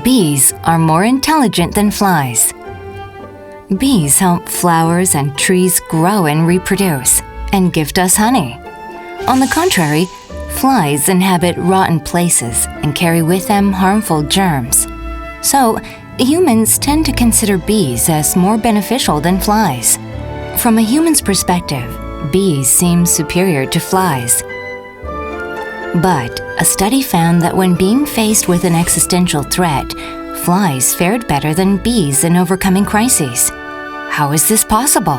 Bees are more intelligent than flies. Bees help flowers and trees grow and reproduce, and gift us honey. On the contrary, flies inhabit rotten places and carry with them harmful germs. So, humans tend to consider bees as more beneficial than flies. From a human's perspective, bees seem superior to flies. But a study found that when being faced with an existential threat, flies fared better than bees in overcoming crises. How is this possible?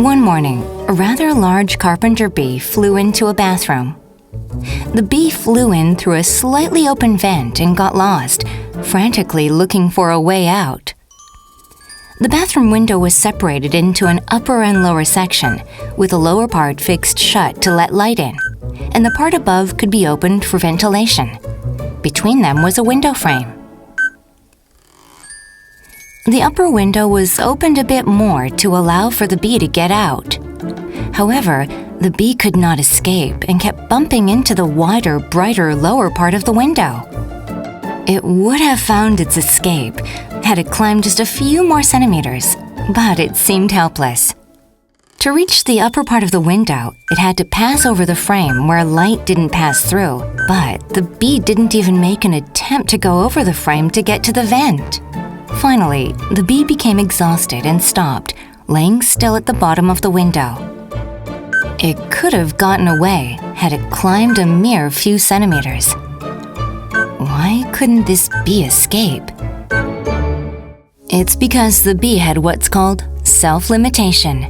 One morning, a rather large carpenter bee flew into a bathroom. The bee flew in through a slightly open vent and got lost, frantically looking for a way out. The bathroom window was separated into an upper and lower section, with the lower part fixed shut to let light in, and the part above could be opened for ventilation. Between them was a window frame. The upper window was opened a bit more to allow for the bee to get out. However, the bee could not escape and kept bumping into the wider, brighter lower part of the window. It would have found its escape had it climbed just a few more centimeters, but it seemed helpless. To reach the upper part of the window, it had to pass over the frame where light didn't pass through, but the bee didn't even make an attempt to go over the frame to get to the vent. Finally, the bee became exhausted and stopped, laying still at the bottom of the window. It could have gotten away had it climbed a mere few centimeters. Why couldn't this bee escape? It's because the bee had what's called self-limitation.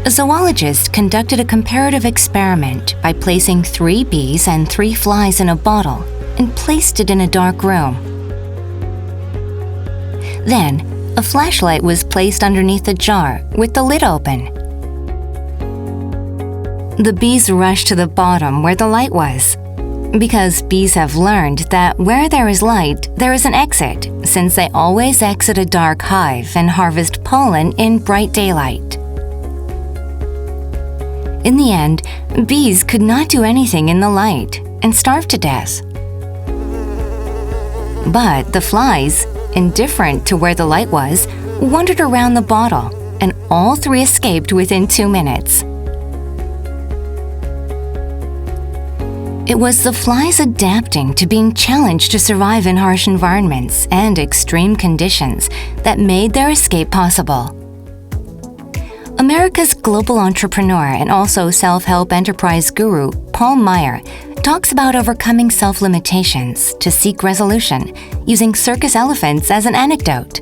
A zoologist conducted a comparative experiment by placing 3 bees and 3 flies in a bottle and placed it in a dark room. Then, a flashlight was placed underneath the jar with the lid open. The bees rushed to the bottom where the light was, because bees have learned that where there is light, there is an exit, since they always exit a dark hive and harvest pollen in bright daylight. In the end, bees could not do anything in the light and starved to death. But the flies, indifferent to where the light was, wandered around the bottle, and all 3 escaped within 2 minutes. It was the flies adapting to being challenged to survive in harsh environments and extreme conditions that made their escape possible. America's global entrepreneur and also self-help enterprise guru, Paul Meyer, talks about overcoming self-limitations to seek resolution, using circus elephants as an anecdote.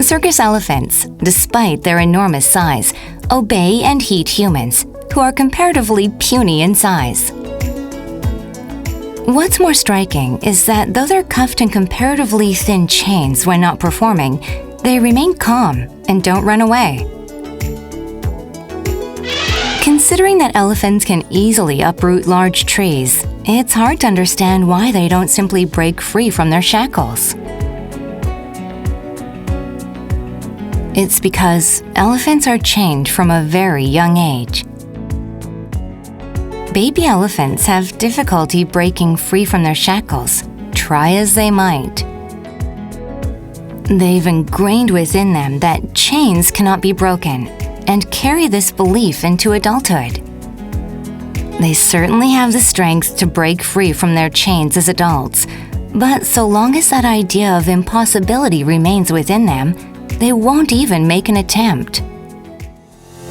Circus elephants, despite their enormous size, obey and heed humans, who are comparatively puny in size. What's more striking is that though they're cuffed in comparatively thin chains when not performing, they remain calm and don't run away. Considering that elephants can easily uproot large trees, it's hard to understand why they don't simply break free from their shackles. It's because elephants are chained from a very young age. Baby elephants have difficulty breaking free from their shackles, try as they might. They've ingrained within them that chains cannot be broken, and carry this belief into adulthood. They certainly have the strength to break free from their chains as adults, but so long as that idea of impossibility remains within them, they won't even make an attempt.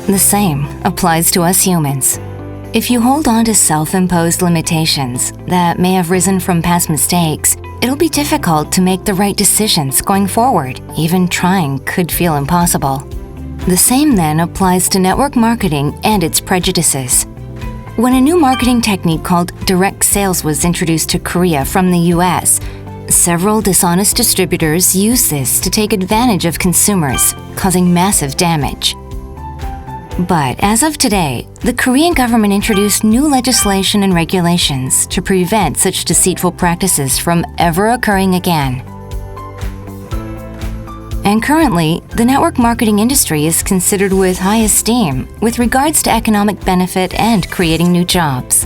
The same applies to us humans. If you hold on to self-imposed limitations that may have risen from past mistakes, it'll be difficult to make the right decisions going forward. Even trying could feel impossible. The same then applies to network marketing and its prejudices. When a new marketing technique called direct sales was introduced to Korea from the US, several dishonest distributors used this to take advantage of consumers, causing massive damage. But as of today, the Korean government introduced new legislation and regulations to prevent such deceitful practices from ever occurring again. And currently, the network marketing industry is considered with high esteem with regards to economic benefit and creating new jobs.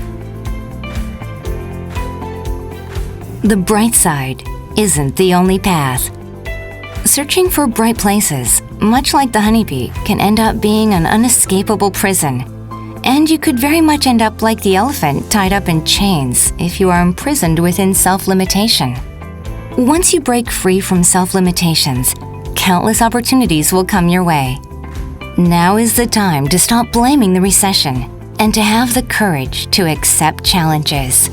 The bright side isn't the only path. Searching for bright places, much like the honeybee, can end up being an unescapable prison. And you could very much end up like the elephant tied up in chains if you are imprisoned within self-limitation. Once you break free from self-limitations, countless opportunities will come your way. Now is the time to stop blaming the recession and to have the courage to accept challenges.